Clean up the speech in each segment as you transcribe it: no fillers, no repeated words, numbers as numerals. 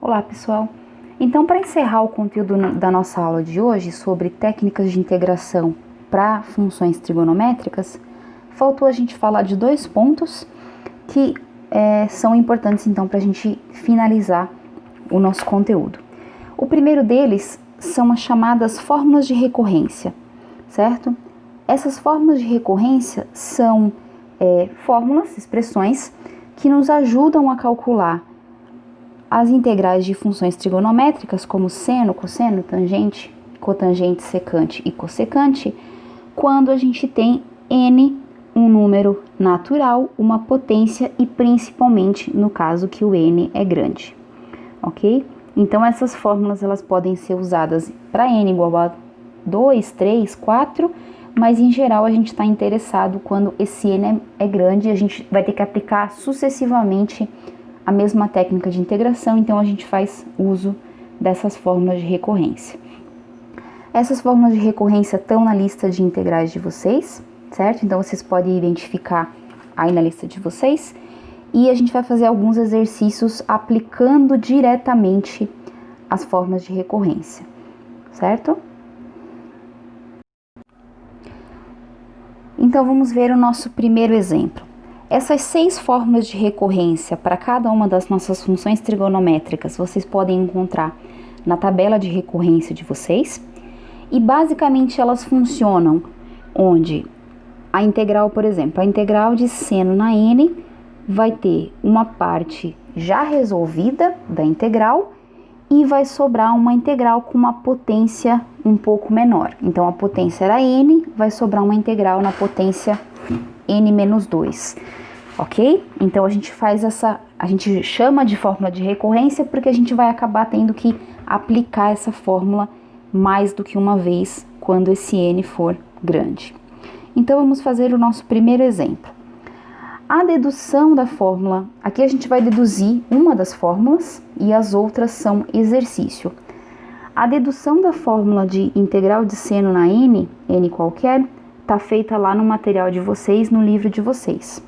Olá, pessoal! Então, para encerrar o conteúdo da nossa aula de hoje sobre técnicas de integração para funções trigonométricas, faltou a gente falar de dois pontos que são importantes, então, para a gente finalizar o nosso conteúdo. O primeiro deles são as chamadas fórmulas de recorrência, certo? Essas fórmulas de recorrência são fórmulas, expressões, que nos ajudam a calcular as integrais de funções trigonométricas, como seno, cosseno, tangente, cotangente, secante e cossecante, quando a gente tem n, um número natural, uma potência e principalmente no caso que o n é grande, ok? Então essas fórmulas elas podem ser usadas para n igual a 2, 3, 4, mas em geral a gente está interessado quando esse n é grande e a gente vai ter que aplicar sucessivamente a mesma técnica de integração, então a gente faz uso dessas fórmulas de recorrência. Essas fórmulas de recorrência estão na lista de integrais de vocês, certo? Então vocês podem identificar aí na lista de vocês e a gente vai fazer alguns exercícios aplicando diretamente as fórmulas de recorrência, certo? Então vamos ver o nosso primeiro exemplo. Essas 6 fórmulas de recorrência para cada uma das nossas funções trigonométricas vocês podem encontrar na tabela de recorrência de vocês e basicamente elas funcionam onde a integral, por exemplo, a integral de seno na n vai ter uma parte já resolvida da integral e vai sobrar uma integral com uma potência um pouco menor. Então a potência era n, vai sobrar uma integral na potência n menos 2, ok? Então a gente chama de fórmula de recorrência porque a gente vai acabar tendo que aplicar essa fórmula mais do que uma vez quando esse n for grande. Então vamos fazer o nosso primeiro exemplo. A dedução da fórmula, aqui a gente vai deduzir uma das fórmulas e as outras são exercício. A dedução da fórmula de integral de seno na n qualquer, tá feita lá no material de vocês, no livro de vocês,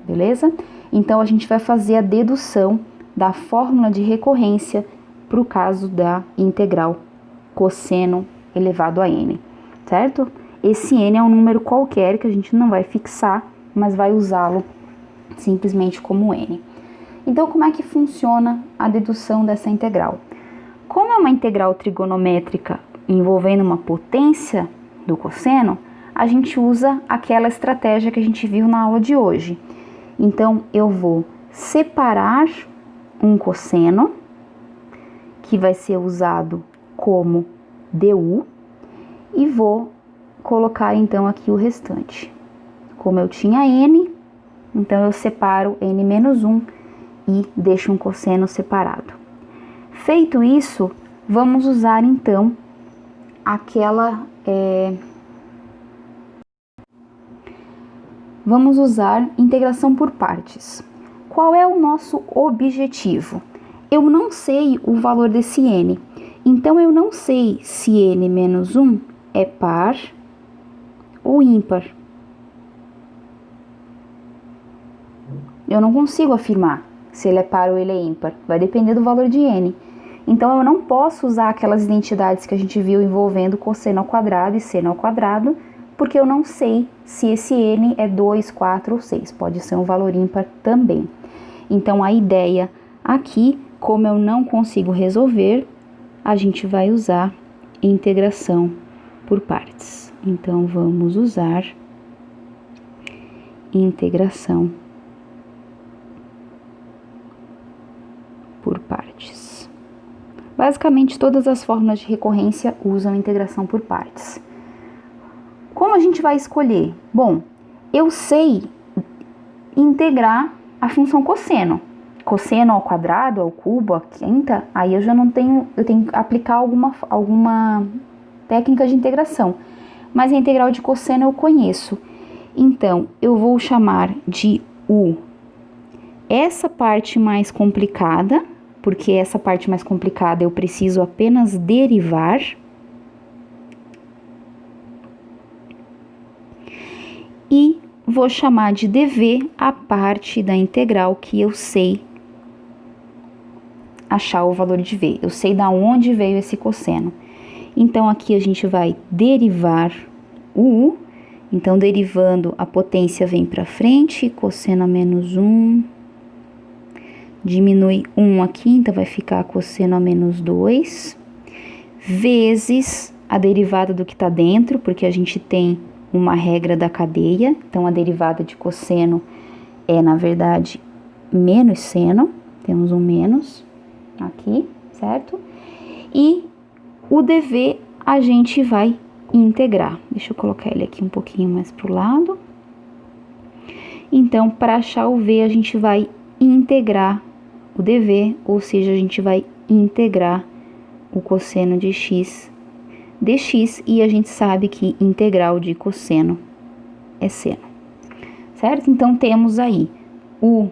beleza? Então, a gente vai fazer a dedução da fórmula de recorrência para o caso da integral cosseno elevado a n, certo? Esse n é um número qualquer que a gente não vai fixar, mas vai usá-lo simplesmente como n. Então, como é que funciona a dedução dessa integral? Como é uma integral trigonométrica envolvendo uma potência do cosseno, a gente usa aquela estratégia que a gente viu na aula de hoje. Então, eu vou separar um cosseno, que vai ser usado como du, e vou colocar então aqui o restante. Como eu tinha n, então eu separo n menos 1 e deixo um cosseno separado. Feito isso, vamos usar então vamos usar integração por partes. Qual é o nosso objetivo? Eu não sei o valor desse n, então eu não sei se n menos 1 é par ou ímpar. Eu não consigo afirmar se ele é par ou ele é ímpar, vai depender do valor de n. Então eu não posso usar aquelas identidades que a gente viu envolvendo cosseno ao quadrado e seno ao quadrado, porque eu não sei se esse n é 2, 4 ou 6, pode ser um valor ímpar também. Então a ideia aqui, como eu não consigo resolver, a gente vai usar integração por partes. Então vamos usar integração por partes. Basicamente todas as fórmulas de recorrência usam integração por partes. Como a gente vai escolher? Bom, eu sei integrar a função cosseno. Cosseno ao quadrado, ao cubo, à quinta, aí eu já não tenho, eu tenho que aplicar alguma técnica de integração. Mas a integral de cosseno eu conheço. Então, eu vou chamar de u essa parte mais complicada, porque essa parte mais complicada eu preciso apenas derivar. E vou chamar de dv a parte da integral que eu sei achar o valor de V. Eu sei da onde veio esse cosseno. Então, aqui a gente vai derivar o U. Então, derivando, a potência vem para frente, cosseno a menos 1. Diminui 1 aqui, então vai ficar cosseno a menos 2. Vezes a derivada do que está dentro, porque a gente tem uma regra da cadeia. Então, a derivada de cosseno é, na verdade, menos seno. Temos um menos aqui, certo? E o dV a gente vai integrar. Deixa eu colocar ele aqui um pouquinho mais para o lado. Então, para achar o V, a gente vai integrar o dV, ou seja, a gente vai integrar o cosseno de x dx, e a gente sabe que integral de cosseno é seno, certo? Então, temos aí o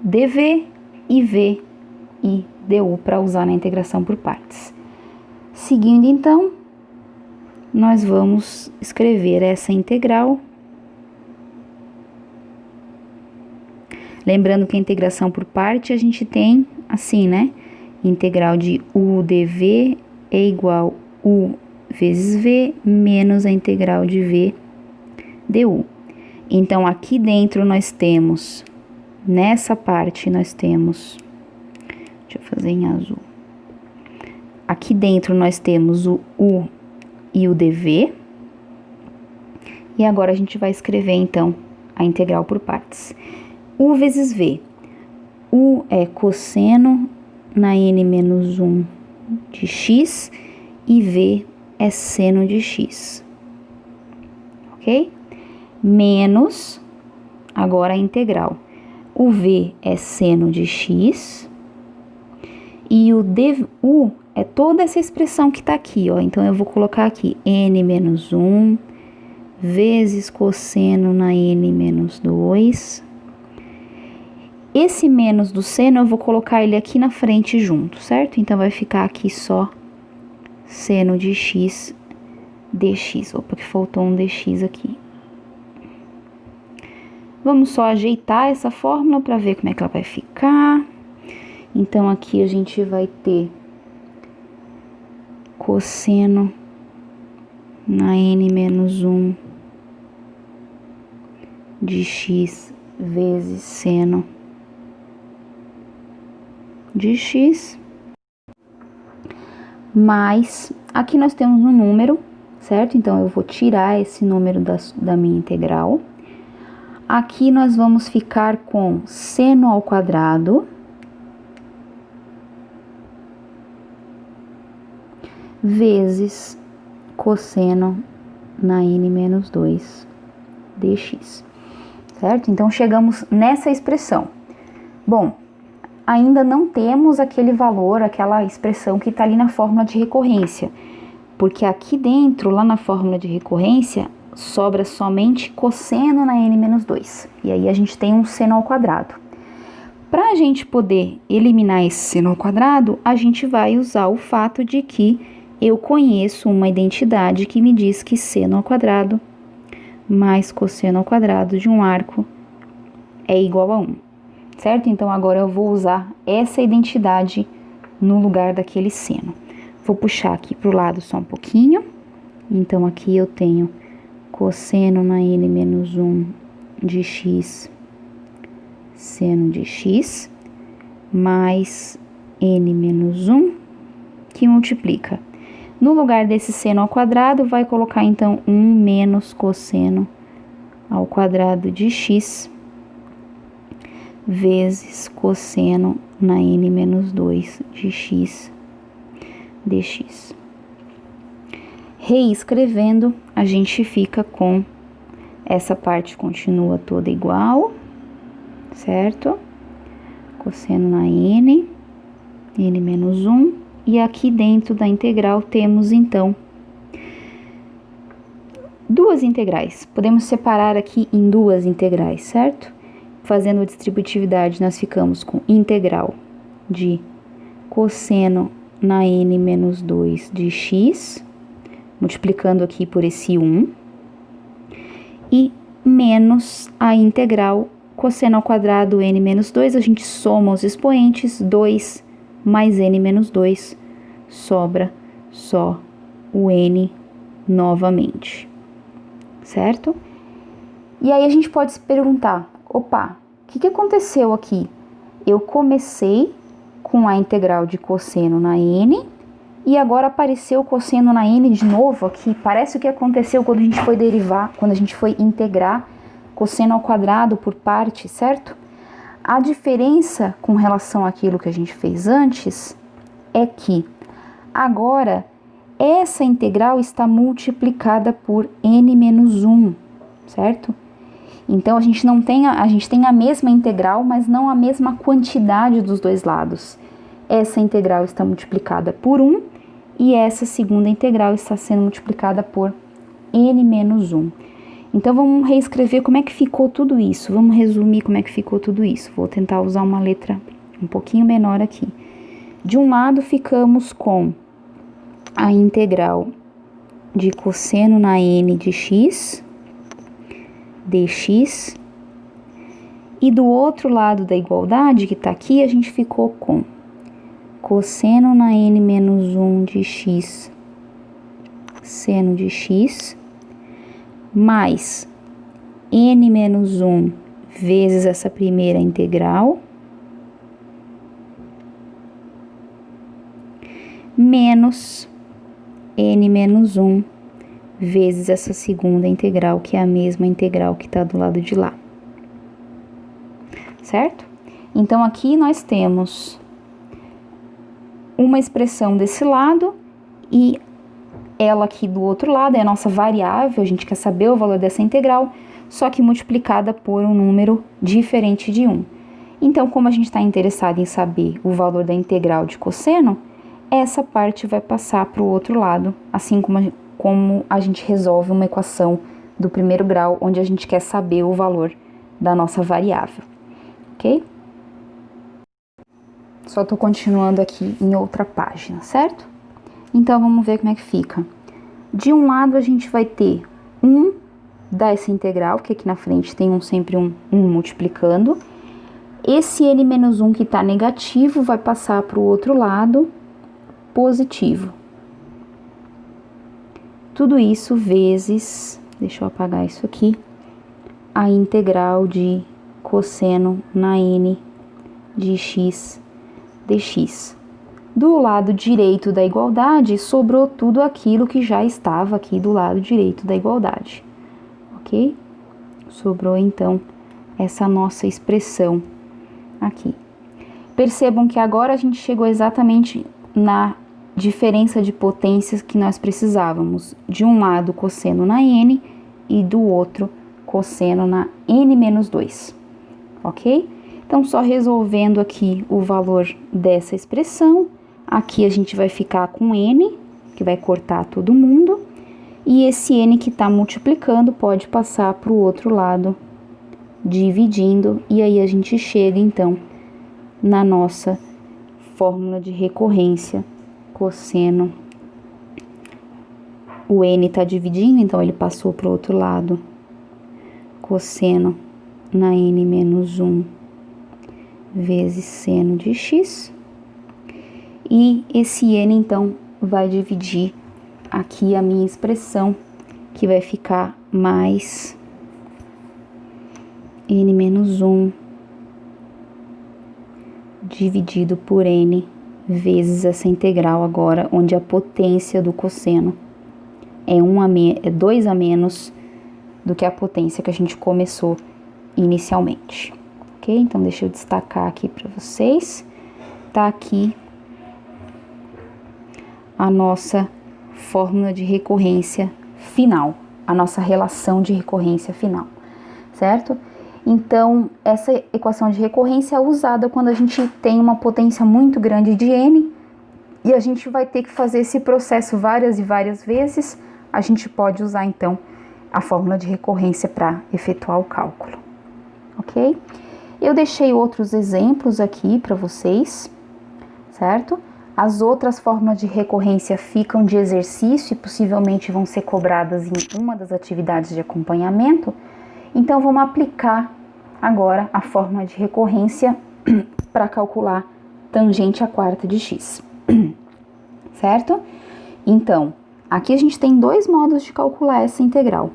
dV e V e du para usar na integração por partes. Seguindo, então, nós vamos escrever essa integral. Lembrando que a integração por parte a gente tem assim, né? Integral de u dv é igual u vezes v menos a integral de v du. Então, aqui dentro nós temos, nessa parte nós temos, deixa eu fazer em azul. Aqui dentro nós temos o u e o dv. E agora a gente vai escrever, então, a integral por partes. U vezes V. U é cosseno na n menos 1 de x e V é seno de x. Ok? Menos, agora a integral. O V é seno de x e o du é toda essa expressão que tá aqui, ó. Então, eu vou colocar aqui n menos 1 vezes cosseno na n menos 2. Esse menos do seno, eu vou colocar ele aqui na frente junto, certo? Então, vai ficar aqui só seno de x dx. Opa, que faltou um dx aqui. Vamos só ajeitar essa fórmula para ver como é que ela vai ficar. Então, aqui a gente vai ter cosseno na n menos 1 de x vezes seno de x, mais, aqui nós temos um número, certo? Então, eu vou tirar esse número da minha integral. Aqui nós vamos ficar com seno ao quadrado vezes cosseno na n menos 2 dx, certo? Então, chegamos nessa expressão. Bom, ainda não temos aquele valor, aquela expressão que está ali na fórmula de recorrência, porque aqui dentro, lá na fórmula de recorrência, sobra somente cosseno na n menos 2, e aí a gente tem um seno ao quadrado. Para a gente poder eliminar esse seno ao quadrado, a gente vai usar o fato de que eu conheço uma identidade que me diz que seno ao quadrado mais cosseno ao quadrado de um arco é igual a 1, certo? Então, agora eu vou usar essa identidade no lugar daquele seno. Vou puxar aqui para o lado só um pouquinho. Então, aqui eu tenho cosseno na n menos 1 de x seno de x mais n menos 1 que multiplica. No lugar desse seno ao quadrado, vai colocar, então, 1 menos cosseno ao quadrado de x vezes cosseno na n menos 2 de x dx. Reescrevendo, a gente fica com essa parte continua toda igual, certo? Cosseno na n menos 1. E aqui dentro da integral temos, então, duas integrais. Podemos separar aqui em duas integrais, certo? Fazendo a distributividade, nós ficamos com integral de cosseno na n menos 2 de x, multiplicando aqui por esse 1, e menos a integral cosseno ao quadrado n menos 2, a gente soma os expoentes, 2 mais n menos 2, sobra só o n novamente, certo? E aí a gente pode se perguntar, opa, o que aconteceu aqui? Eu comecei com a integral de cosseno na n, e agora apareceu o cosseno na n de novo aqui. Parece o que aconteceu quando a gente foi derivar, quando a gente foi integrar cosseno ao quadrado por parte, certo? A diferença com relação àquilo que a gente fez antes é que agora essa integral está multiplicada por n menos 1, certo? Então a gente tem a mesma integral, mas não a mesma quantidade dos dois lados. Essa integral está multiplicada por 1 e essa segunda integral está sendo multiplicada por n menos 1. Então vamos reescrever como é que ficou tudo isso. Vamos resumir como é que ficou tudo isso. Vou tentar usar uma letra um pouquinho menor aqui. De um lado ficamos com a integral de cosseno na n de x, dx, e do outro lado da igualdade, que está aqui, a gente ficou com cosseno na n menos 1 de x, seno de x, mais n menos 1 vezes essa primeira integral, menos n menos 1 vezes essa segunda integral, que é a mesma integral que está do lado de lá. Certo? Então, aqui nós temos uma expressão desse lado e ela aqui do outro lado é a nossa variável, a gente quer saber o valor dessa integral, só que multiplicada por um número diferente de 1. Então, como a gente está interessado em saber o valor da integral de cosseno, essa parte vai passar para o outro lado, assim como a gente resolve uma equação do primeiro grau, onde a gente quer saber o valor da nossa variável, ok? Só estou continuando aqui em outra página, certo? Então, vamos ver como é que fica. De um lado, a gente vai ter 1 dessa integral, que aqui na frente tem sempre um multiplicando. Esse n menos 1 que está negativo vai passar para o outro lado, positivo. Tudo isso vezes, deixa eu apagar isso aqui, a integral de cosseno na n de x dx. Do lado direito da igualdade, sobrou tudo aquilo que já estava aqui do lado direito da igualdade, ok? Sobrou, então, essa nossa expressão aqui. Percebam que agora a gente chegou exatamente na diferença de potências que nós precisávamos. De um lado, cosseno na n e do outro, cosseno na n menos 2, ok? Então, só resolvendo aqui o valor dessa expressão, aqui a gente vai ficar com n, que vai cortar todo mundo, e esse n que está multiplicando pode passar para o outro lado, dividindo, e aí a gente chega, então, na nossa fórmula de recorrência, cosseno. O n está dividindo, então ele passou para o outro lado, cosseno na n menos 1 vezes seno de x, e esse n, então, vai dividir aqui a minha expressão, que vai ficar mais n menos 1 dividido por n vezes essa integral agora, onde a potência do cosseno é 2 a menos do que a potência que a gente começou inicialmente, ok? Então, deixa eu destacar aqui para vocês, tá aqui a nossa fórmula de recorrência final, a nossa relação de recorrência final, certo? Então, essa equação de recorrência é usada quando a gente tem uma potência muito grande de n e a gente vai ter que fazer esse processo várias e várias vezes. A gente pode usar, então, a fórmula de recorrência para efetuar o cálculo, ok? Eu deixei outros exemplos aqui para vocês, certo? As outras fórmulas de recorrência ficam de exercício e possivelmente vão ser cobradas em uma das atividades de acompanhamento. Então, vamos aplicar agora a fórmula de recorrência para calcular tangente à quarta de x, certo? Então, aqui a gente tem dois modos de calcular essa integral.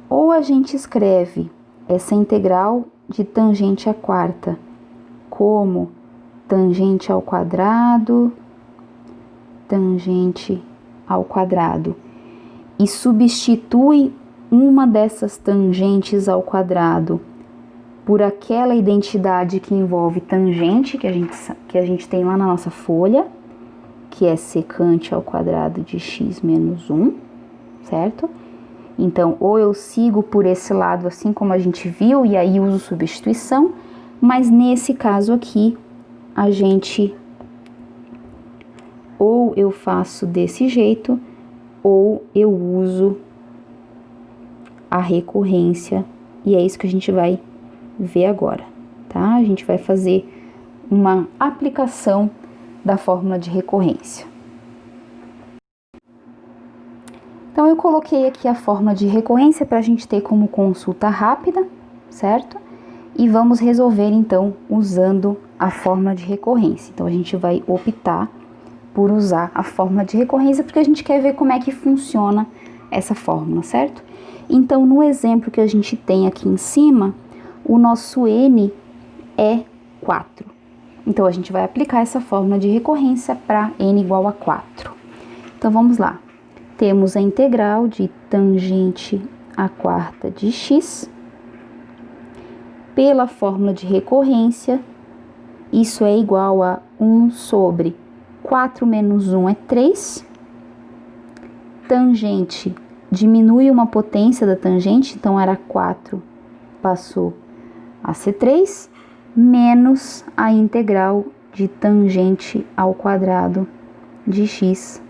Ou a gente escreve essa integral de tangente à quarta como tangente ao quadrado e substitui uma dessas tangentes ao quadrado por aquela identidade que envolve tangente, que a gente tem lá na nossa folha, que é secante ao quadrado de x menos 1, certo? Então, ou eu sigo por esse lado, assim como a gente viu, e aí uso substituição, mas nesse caso aqui, ou eu faço desse jeito, ou eu uso a recorrência, e é isso que a gente vai ver agora, tá? A gente vai fazer uma aplicação da fórmula de recorrência. Então, eu coloquei aqui a fórmula de recorrência para a gente ter como consulta rápida, certo? E vamos resolver, então, usando a fórmula de recorrência. Então, a gente vai optar por usar a fórmula de recorrência, porque a gente quer ver como é que funciona essa fórmula, certo? Então, no exemplo que a gente tem aqui em cima, o nosso n é 4. Então, a gente vai aplicar essa fórmula de recorrência para n igual a 4. Então, vamos lá. Temos a integral de tangente à quarta de x. Pela fórmula de recorrência, isso é igual a 1 sobre 4 menos 1 é 3. Tangente diminui uma potência da tangente, então era 4, passou a ser 3, menos a integral de tangente ao quadrado de x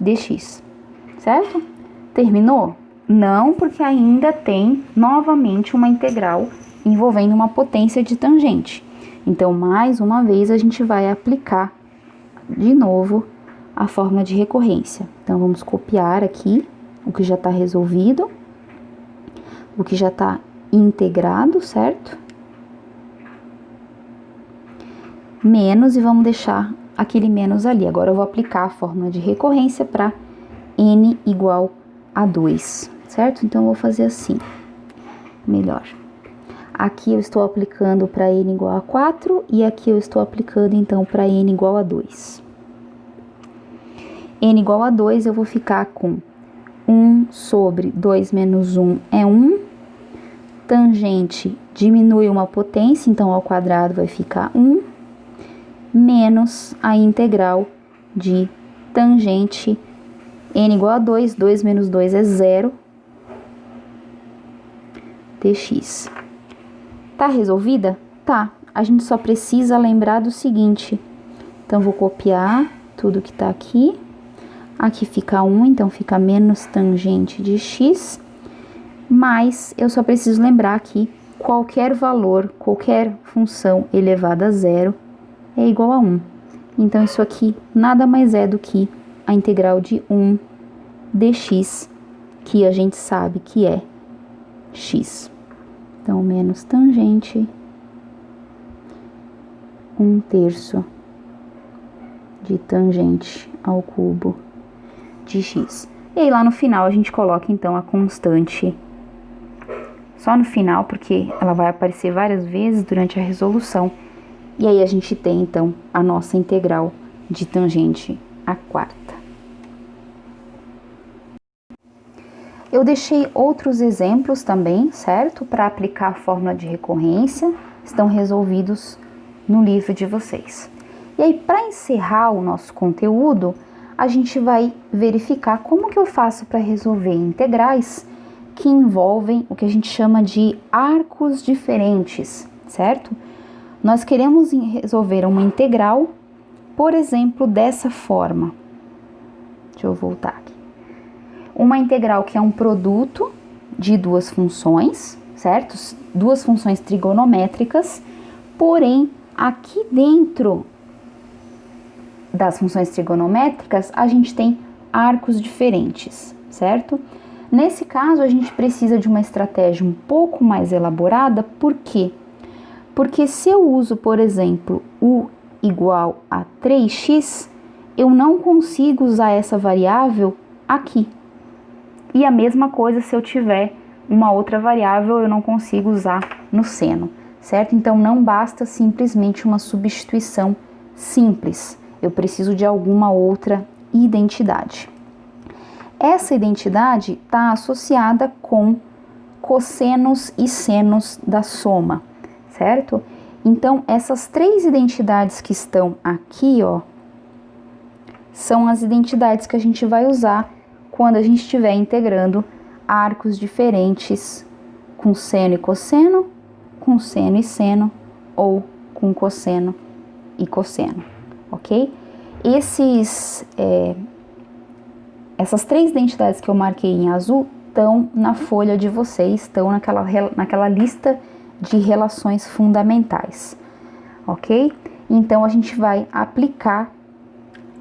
dx, certo? Terminou? Não, porque ainda tem novamente uma integral envolvendo uma potência de tangente. Então, mais uma vez, a gente vai aplicar de novo a fórmula de recorrência. Então, vamos copiar aqui o que já está resolvido, o que já está integrado, certo? Menos, e vamos deixar aquele menos ali. Agora, eu vou aplicar a fórmula de recorrência para n igual a 2, certo? Então, eu vou fazer assim, melhor. Aqui eu estou aplicando para n igual a 4 e aqui eu estou aplicando, então, para n igual a 2. N igual a 2, eu vou ficar com 1 sobre 2 menos 1 é 1. Tangente diminui uma potência, então, ao quadrado vai ficar 1. Menos a integral de tangente n igual a 2, 2 menos 2 é 0, dx. Tá resolvida? Tá. A gente só precisa lembrar do seguinte. Então, vou copiar tudo que tá aqui. Aqui fica 1, então fica menos tangente de x. Mas eu só preciso lembrar que qualquer valor, qualquer função elevada a 0 é igual a 1. Então, isso aqui nada mais é do que a integral de 1 dx, que a gente sabe que é x. Então, menos tangente 1/3 de tangente ao cubo de x. E aí, lá no final, a gente coloca, então, a constante só no final, porque ela vai aparecer várias vezes durante a resolução. E aí, a gente tem, então, a nossa integral de tangente à quarta. Eu deixei outros exemplos também, certo? Para aplicar a fórmula de recorrência, estão resolvidos no livro de vocês. E aí, para encerrar o nosso conteúdo, a gente vai verificar como que eu faço para resolver integrais que envolvem o que a gente chama de arcos diferentes, certo? Nós queremos resolver uma integral, por exemplo, dessa forma. Deixa eu voltar aqui. Uma integral que é um produto de duas funções, certo? Duas funções trigonométricas, porém, aqui dentro das funções trigonométricas, a gente tem arcos diferentes, certo? Nesse caso, a gente precisa de uma estratégia um pouco mais elaborada, por quê? Porque se eu uso, por exemplo, u igual a 3x, eu não consigo usar essa variável aqui. E a mesma coisa se eu tiver uma outra variável, eu não consigo usar no seno, certo? Então, não basta simplesmente uma substituição simples. Eu preciso de alguma outra identidade. Essa identidade está associada com cossenos e senos da soma, certo? Então, essas três identidades que estão aqui, ó, são as identidades que a gente vai usar quando a gente estiver integrando arcos diferentes com seno e cosseno, com seno e seno ou com cosseno e cosseno, ok? Essas três identidades que eu marquei em azul estão na folha de vocês, estão naquela lista de relações fundamentais, ok? Então, a gente vai aplicar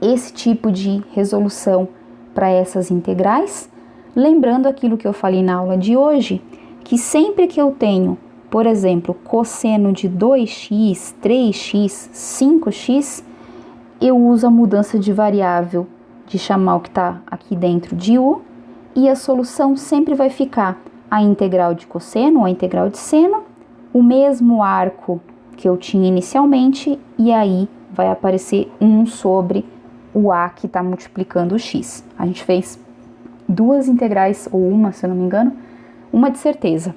esse tipo de resolução para essas integrais, lembrando aquilo que eu falei na aula de hoje, que sempre que eu tenho, por exemplo, cosseno de 2x, 3x, 5x, eu uso a mudança de variável de chamar o que está aqui dentro de u, e a solução sempre vai ficar a integral de cosseno ou a integral de seno, o mesmo arco que eu tinha inicialmente, e aí vai aparecer 1 sobre o a que está multiplicando o x. A gente fez duas integrais, ou uma, se eu não me engano, uma de certeza.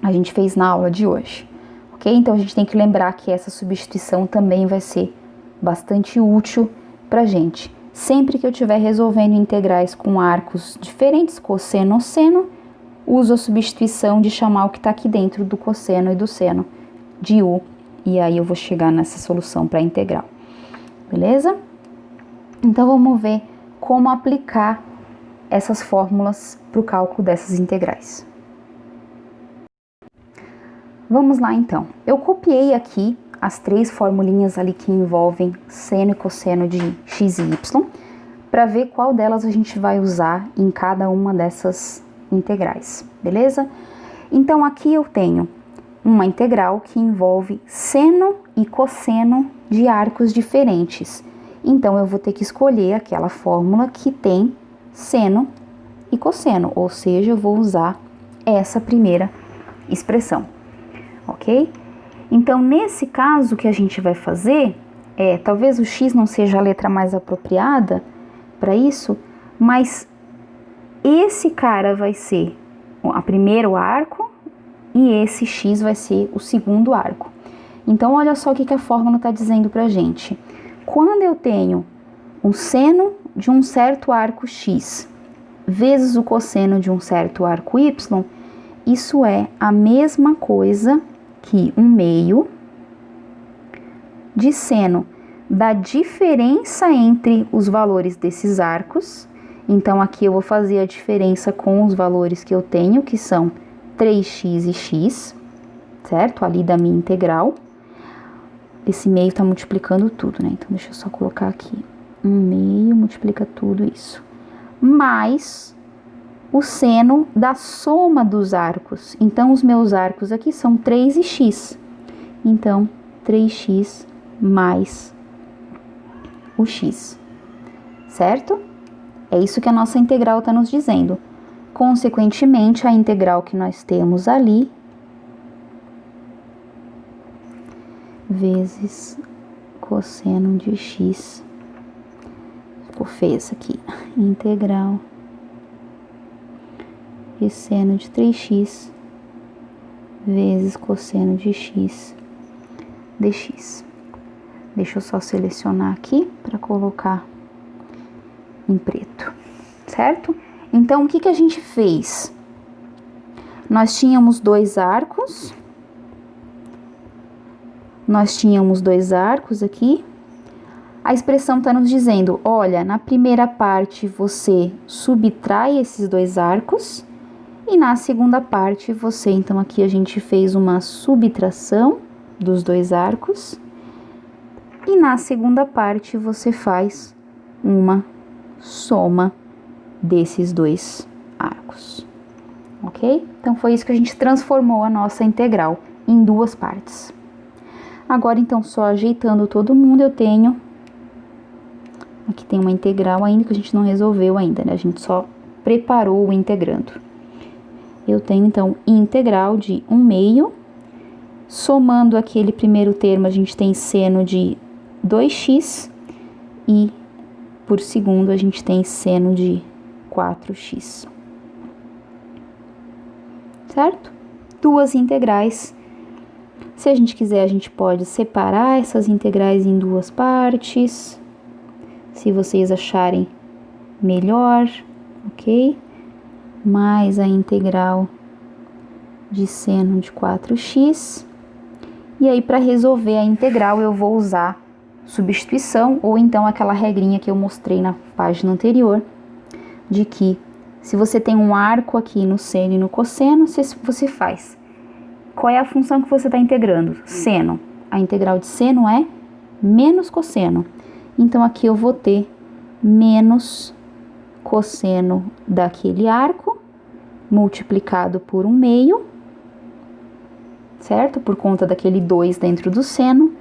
A gente fez na aula de hoje, ok? Então, a gente tem que lembrar que essa substituição também vai ser bastante útil para gente. Sempre que eu estiver resolvendo integrais com arcos diferentes, cosseno ou seno, uso a substituição de chamar o que está aqui dentro do cosseno e do seno de u, e aí eu vou chegar nessa solução para integral, beleza? Então, vamos ver como aplicar essas fórmulas para o cálculo dessas integrais. Vamos lá, então. Eu copiei aqui as três formulinhas ali que envolvem seno e cosseno de x e y, para ver qual delas a gente vai usar em cada uma dessas integrais, beleza? Então, aqui eu tenho uma integral que envolve seno e cosseno de arcos diferentes. Então, eu vou ter que escolher aquela fórmula que tem seno e cosseno, ou seja, eu vou usar essa primeira expressão, ok? Então, nesse caso, o que a gente vai fazer talvez o x não seja a letra mais apropriada para isso, mas esse cara vai ser o primeiro arco e esse x vai ser o segundo arco. Então, olha só o que a fórmula está dizendo para a gente. Quando eu tenho o seno de um certo arco x vezes o cosseno de um certo arco y, isso é a mesma coisa que 1/2 de seno da diferença entre os valores desses arcos. Então, aqui eu vou fazer a diferença com os valores que eu tenho, que são 3x e x, certo? Ali da minha integral. Esse meio está multiplicando tudo, né? Então, deixa eu só colocar aqui. 1/2 multiplica tudo isso. Mais o seno da soma dos arcos. Então, os meus arcos aqui são 3 e x. Então, 3x mais o x, certo? É isso que a nossa integral está nos dizendo. Consequentemente, a integral que nós temos ali vezes cosseno de x, ficou feio isso aqui, integral de seno de 3x vezes cosseno de x dx. Deixa eu só selecionar aqui para colocar em preto, certo? Então, o que a gente fez? Nós tínhamos dois arcos aqui. A expressão está nos dizendo, olha, na primeira parte você subtrai esses dois arcos e na segunda parte você, então aqui a gente fez uma subtração dos dois arcos e na segunda parte você faz uma soma desses dois arcos, ok? Então, foi isso que a gente transformou a nossa integral em duas partes. Agora, então, só ajeitando todo mundo, eu tenho... Aqui tem uma integral ainda que a gente não resolveu ainda, né? A gente só preparou o integrando. Eu tenho, então, integral de 1/2. Somando aquele primeiro termo, a gente tem seno de 2x. E, por segundo, a gente tem seno de 4x. Certo? Duas integrais. Se a gente quiser, a gente pode separar essas integrais em duas partes. Se vocês acharem melhor, ok? Mais a integral de seno de 4x. E aí, para resolver a integral, eu vou usar substituição, ou então aquela regrinha que eu mostrei na página anterior, de que se você tem um arco aqui no seno e no cosseno, você faz. Qual é a função que você está integrando? Seno. A integral de seno é menos cosseno. Então, aqui eu vou ter menos cosseno daquele arco, multiplicado por 1/2, certo? Por conta daquele 2 dentro do seno,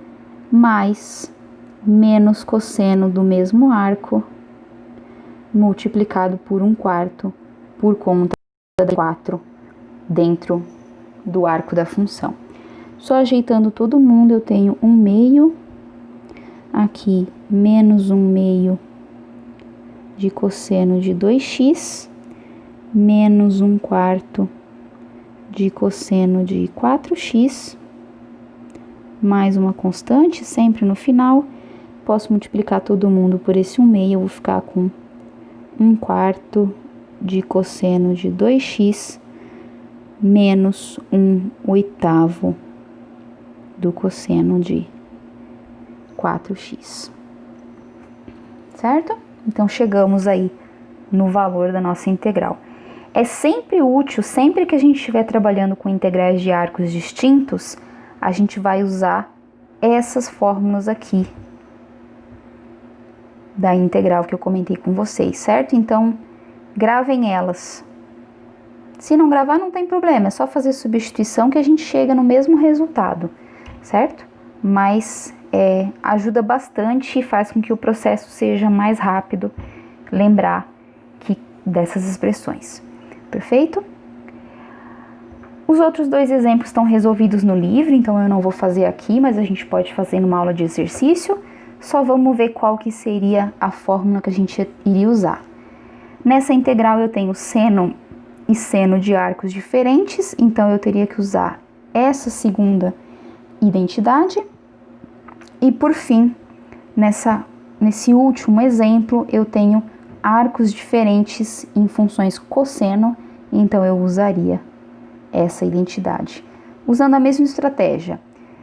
mais menos cosseno do mesmo arco, multiplicado por 1/4, por conta da 4 dentro do arco da função. Só ajeitando todo mundo, eu tenho 1/2, aqui menos 1/2 de cosseno de 2x, menos 1/4 de cosseno de 4x, mais uma constante, sempre no final. Posso multiplicar todo mundo por esse 1/2, eu vou ficar com 1/4 de cosseno de 2x, menos 1/8 do cosseno de 4x. Certo? Então, chegamos aí no valor da nossa integral. É sempre útil, sempre que a gente estiver trabalhando com integrais de arcos distintos, a gente vai usar essas fórmulas aqui da integral que eu comentei com vocês, certo? Então, gravem elas. Se não gravar, não tem problema, é só fazer substituição que a gente chega no mesmo resultado, certo? Mas ajuda bastante e faz com que o processo seja mais rápido, lembrar dessas expressões. Perfeito? Os outros dois exemplos estão resolvidos no livro, então eu não vou fazer aqui, mas a gente pode fazer numa aula de exercício. Só vamos ver qual que seria a fórmula que a gente iria usar. Nessa integral eu tenho seno e seno de arcos diferentes, então eu teria que usar essa segunda identidade. E por fim, nesse último exemplo, eu tenho arcos diferentes em funções cosseno, então eu usaria essa identidade. Usando a mesma estratégia,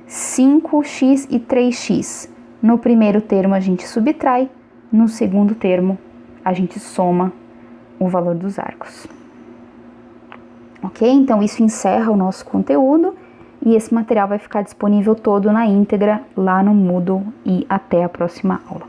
5x e 3x. No primeiro termo a gente subtrai, no segundo termo a gente soma o valor dos arcos. Ok? Então isso encerra o nosso conteúdo e esse material vai ficar disponível todo na íntegra lá no Moodle e até a próxima aula.